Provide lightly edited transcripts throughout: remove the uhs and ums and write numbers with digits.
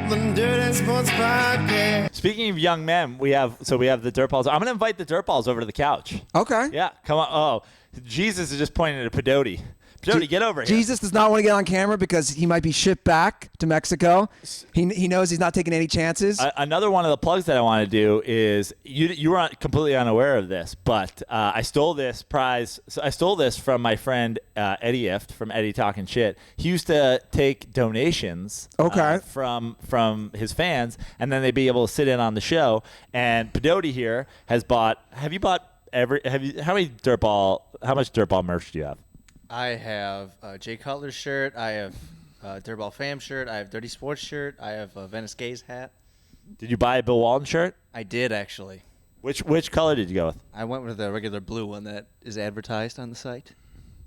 The Dirty Sports Podcast. Speaking of young men, we have the DirtBalls. I'm going to invite the DirtBalls over to the couch. Okay. Yeah, come on. Oh, Jesus is just pointing at Pedote. Pedote, get over here. Jesus does not want to get on camera because he might be shipped back to Mexico. He knows he's not taking any chances. Another one of the plugs that I want to do is you were completely unaware of this, but I stole this prize. So I stole this from my friend Eddie Ift from Eddie Talking Shit. He used to take donations from his fans, and then they'd be able to sit in on the show. And Pedote here has bought. How much DirtBall merch do you have? I have a Jay Cutler shirt. I have a DirtBall Fam shirt. I have Dirty Sports shirt. I have a Venice Gays hat. Did you buy a Bill Walton shirt? I did, actually. Which color did you go with? I went with the regular blue one that is advertised on the site.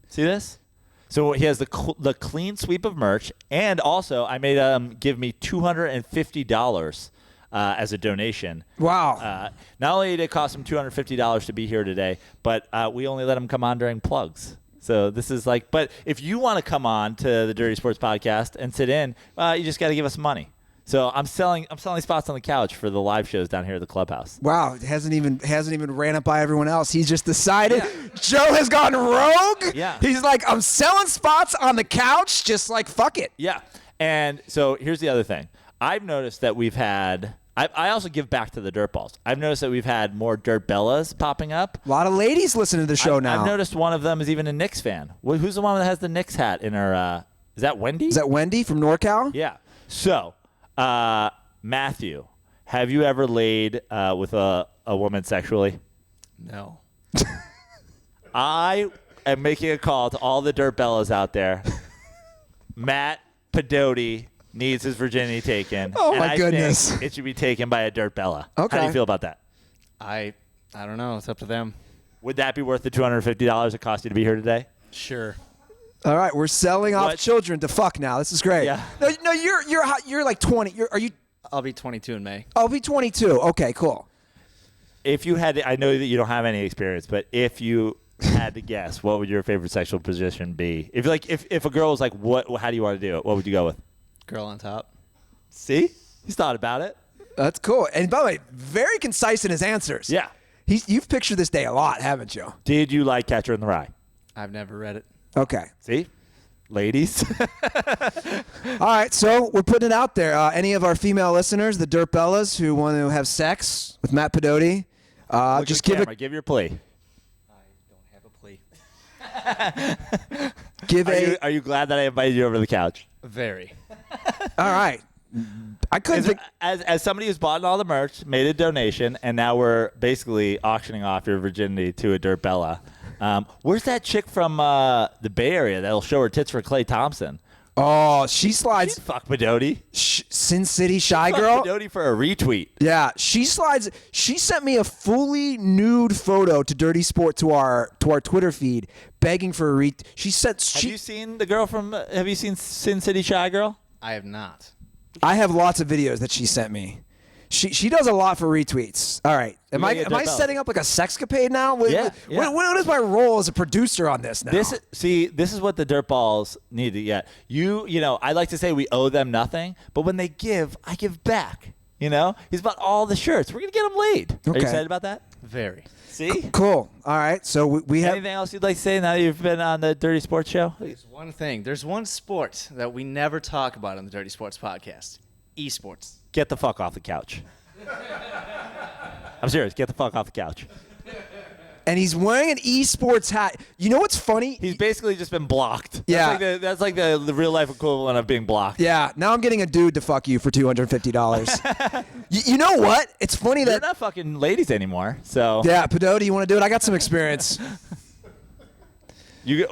See this? So he has the clean sweep of merch, and also I made him give me $250 as a donation. Wow. Not only did it cost him $250 to be here today, but we only let him come on during plugs. So this is like, but if you want to come on to the Dirty Sports Podcast and sit in, you just got to give us money. So I'm selling spots on the couch for the live shows down here at the clubhouse. Wow, it hasn't even ran it by everyone else. He's just decided. Yeah. Joe has gone rogue. Yeah. He's like, I'm selling spots on the couch, just like fuck it. Yeah. And so here's the other thing. I've noticed that we've had. I also give back to the DirtBalls. I've noticed that we've had more Dirt Bellas popping up. A lot of ladies listen to the show now. I've noticed one of them is even a Knicks fan. Who's the one that has the Knicks hat in her? Is that Wendy? Is that Wendy from NorCal? Yeah. So, Matthew, have you ever laid with a woman sexually? No. I am making a call to all the Dirt Bellas out there. Matt Pedote needs his virginity taken. Oh, and my goodness. I think it should be taken by a Dirt Bella. Okay. How do you feel about that? I don't know. It's up to them. Would that be worth the $250 it cost you to be here today? Sure. All right, we're selling off children to fuck now. This is great. Yeah. No, you're like 20. Are you? I'll be 22 in May. I'll be 22. Okay, cool. If you had, I know that you don't have any experience, but if you had to guess, what would your favorite sexual position be? If a girl was like, how do you want to do it? What would you go with? Girl on top. See? He's thought about it. That's cool. And by the way, very concise in his answers. Yeah. You've pictured this day a lot, haven't you? Did you like Catcher in the Rye? I've never read it. Okay. See? Ladies. All right, so we're putting it out there. Any of our female listeners, the Dirt Bellas, who want to have sex with Matt Pedote, just give your plea. I don't have a plea. Are you glad that I invited you over to the couch? Very. All right. I couldn't think. As somebody who's bought all the merch, made a donation, and now we're basically auctioning off your virginity to a Dirt Bella. Where's that chick from the Bay Area that'll show her tits for Klay Thompson? Oh, she slides. She'd fuck Pedote. Sin City Shy Girl. Pedote for a retweet. Yeah, she slides. She sent me a fully nude photo to Dirty Sport to our Twitter feed, begging for a retweet. She said. Have you seen the girl from? Have you seen Sin City Shy Girl? I have not. I have lots of videos that she sent me. She does a lot for retweets. All right. Am I setting up like a sexcapade now? Yeah. What is my role as a producer on this now? This is what the DirtBalls need to get. You know, I like to say we owe them nothing, but when they give, I give back. You know? He's bought all the shirts. We're going to get them laid. Okay. Are you excited about that? Very. See? Cool. All right. So we have... Anything else you'd like to say now that you've been on the Dirty Sports Show? There's one thing. There's one sport that we never talk about on the Dirty Sports Podcast. Esports. Get the fuck off the couch. I'm serious. Get the fuck off the couch. And he's wearing an esports hat. You know what's funny? He's basically just been blocked. Yeah. That's like the real life equivalent of being blocked. Yeah. Now I'm getting a dude to fuck you for $250. You know what? It's funny that... You're not fucking ladies anymore, so... Yeah, Pedote, you want to do it? I got some experience.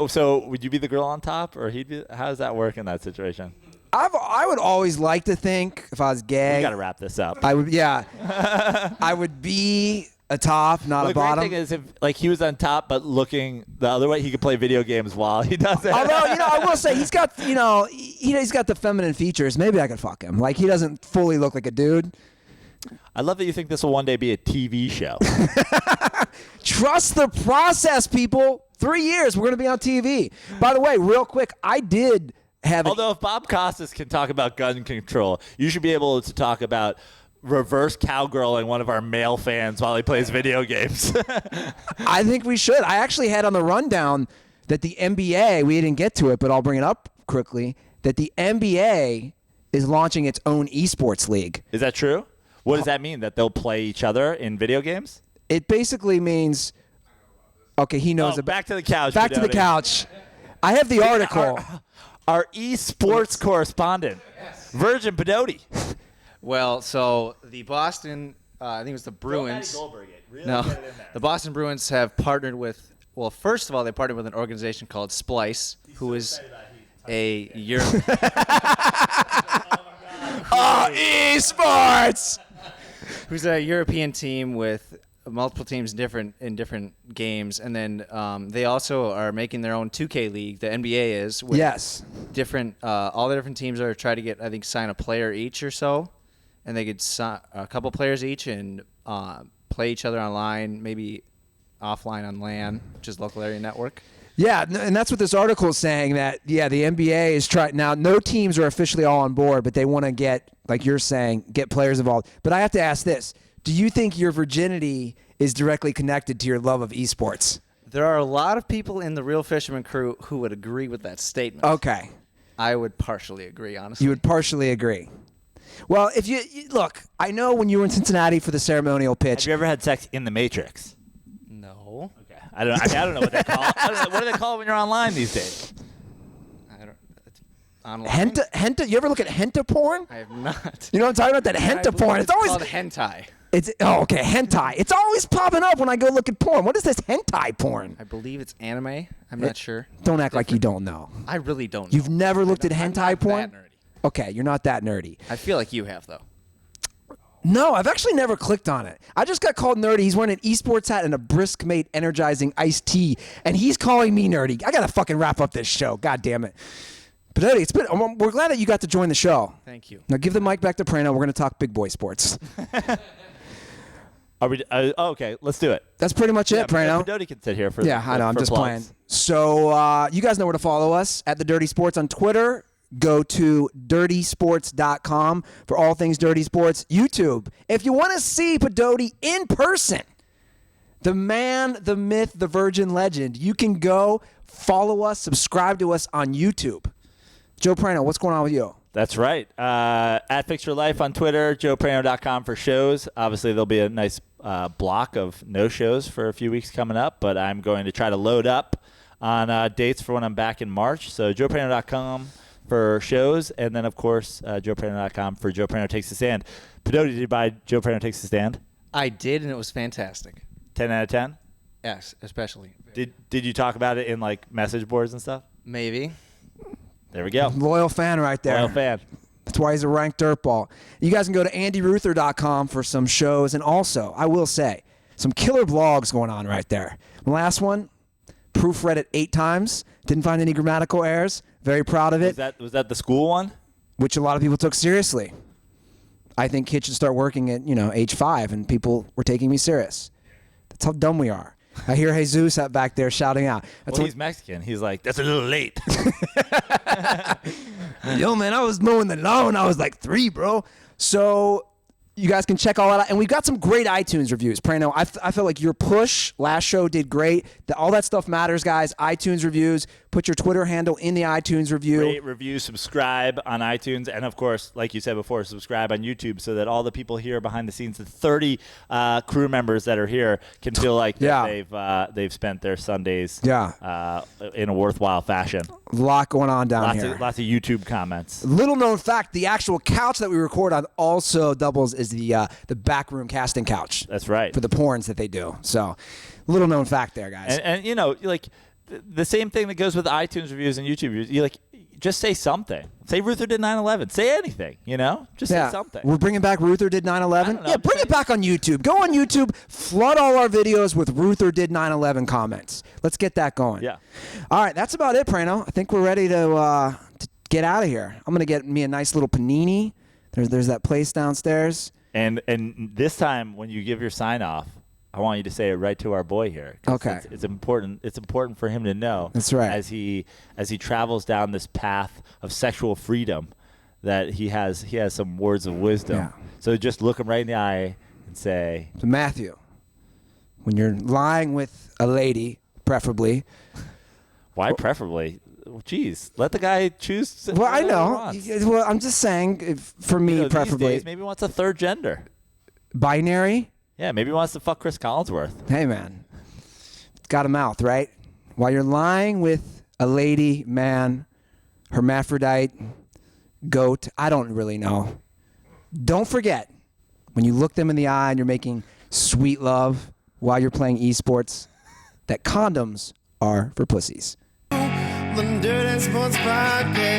So would you be the girl on top, or he'd be... How does that work in that situation? I would always like to think if I was gay... We got to wrap this up. I would, yeah. I would be a top, not a bottom. The great thing is if he was on top but looking the other way, he could play video games while he does it. Although, I will say he's got, he's got the feminine features. Maybe I could fuck him. Like, he doesn't fully look like a dude. I love that you think this will one day be a TV show. Trust the process, people. 3 years, we're going to be on TV. By the way, real quick, I did Although if Bob Costas can talk about gun control, you should be able to talk about reverse cowgirling one of our male fans while he plays video games. I think we should. I actually had on the rundown that the NBA, we didn't get to it, but I'll bring it up quickly, that the NBA is launching its own esports league. Is that true? What does that mean? That they'll play each other in video games? It basically means, okay, he knows. Back to the couch. Back to the couch. I have the article. Our esports correspondent, Virgin Pedotti. Well, so the Boston, I think it was the Bruins. The Boston Bruins have partnered with. Well, first of all, they partnered with an organization called Splice, who is a Europe. Esports. Who's a European team with multiple teams in different games, and then they also are making their own 2K league. The NBA is. With different. All the different teams are trying to get, I think, sign a player each or so, and they could sign a couple players each and play each other online, maybe offline on LAN, which is local area network. Yeah, and that's what this article is saying, that, the NBA is trying. Now, no teams are officially all on board, but they want to get, like you're saying, get players involved. But I have to ask this. Do you think your virginity is directly connected to your love of esports? There are a lot of people in the Real Fisherman crew who would agree with that statement. Okay. I would partially agree, honestly. You would partially agree. Well, if you look, I know when you were in Cincinnati for the ceremonial pitch. Have you ever had sex in the Matrix? No. Okay. I don't know what they call it. What do they call it when you're online these days? I don't. It's online. Henta. You ever look at henta porn? I have not. You know what I'm talking about? That henta porn. It's always called hentai. Okay, hentai. It's always popping up when I go look at porn. What is this hentai porn? I believe it's anime. I'm not sure. Don't act like you don't know. I really don't know. You've never looked at I'm hentai not porn? that nerdy. Okay, you're not that nerdy. I feel like you have, though. No, I've actually never clicked on it. I just got called nerdy. He's wearing an esports hat and a Brisk Mate energizing iced tea, and he's calling me nerdy. I gotta fucking wrap up this show. God damn it. Pedotti, we're glad that you got to join the show. Thank you. Now give the mic back to Prano. We're gonna talk big boy sports. Are we? Okay, let's do it. That's pretty much it, Prano. Pedotti can sit here for. Yeah, I know. I'm for just plugs. playing. So you guys know where to follow us at the Dirty Sports on Twitter. Go to dirtysports.com for all things Dirty Sports. YouTube. If you want to see Pedotti in person, the man, the myth, the virgin legend, you can go follow us, subscribe to us on YouTube. Joe Prano, what's going on with you? That's right. At Fix Your Life on Twitter, joeprano.com for shows. Obviously, there'll be a nice block of no shows for a few weeks coming up, but I'm going to try to load up on dates for when I'm back in March. So joeprano.com for shows, and then, of course, joeprano.com for Joe Prano Takes the Stand. Pedotti, did you buy Joe Prano Takes the Stand? I did, and it was fantastic. 10 out of 10? Yes, especially. Did you talk about it in, like, message boards and stuff? Maybe. There we go. Loyal fan right there. Loyal fan. That's why he's a ranked dirtball. You guys can go to andyruther.com for some shows, and also, I will say, some killer blogs going on right there. The last one, proofread it 8 times, didn't find any grammatical errors. Very proud of it. Was that the school one? Which a lot of people took seriously. I think kids should start working at, age 5, and people were taking me serious. That's how dumb we are. I hear Jesus out back there shouting out. He's Mexican. He's like, that's a little late. Yo, man, I was mowing the lawn when I was like 3, bro. So you guys can check all that out. And we've got some great iTunes reviews. Prano, I feel like your push last show did great. All that stuff matters, guys. iTunes reviews. Put your Twitter handle in the iTunes review. Rate, review, subscribe on iTunes. And, of course, like you said before, subscribe on YouTube so that all the people here behind the scenes, the 30 crew members that are here, can feel like that they've spent their Sundays in a worthwhile fashion. A lot going on down here. Lots of YouTube comments. Little known fact, the actual couch that we record on also doubles as the backroom casting couch. That's right. For the porns that they do. So, little known fact there, guys. And the same thing that goes with iTunes reviews and YouTube reviews. Just say something. Say Ruther did 9/11. Say anything, Just say something. We're bringing back Ruther did 9/11? Yeah, bring it back on YouTube. Go on YouTube. Flood all our videos with Ruther did 9/11 comments. Let's get that going. Yeah. All right, that's about it, Prano. I think we're ready to get out of here. I'm going to get me a nice little panini. There's that place downstairs. And this time when you give your sign off, I want you to say it right to our boy here. Okay. It's important. It's important for him to know. That's right. As he travels down this path of sexual freedom, that he has some words of wisdom. Yeah. So just look him right in the eye and say, So Matthew, when you're lying with a lady, preferably. why preferably? Jeez, let the guy choose. Well, I whatever he know. wants. Well, I'm just saying, for me, These preferably. days, maybe he wants a third gender. Binary? Yeah, maybe he wants to fuck Chris Collinsworth. Hey, man. Got a mouth, right? While you're lying with a lady, man, hermaphrodite, goat, I don't really know. Don't forget, when you look them in the eye and you're making sweet love while you're playing esports, that condoms are for pussies. The Dirty Sports Podcast.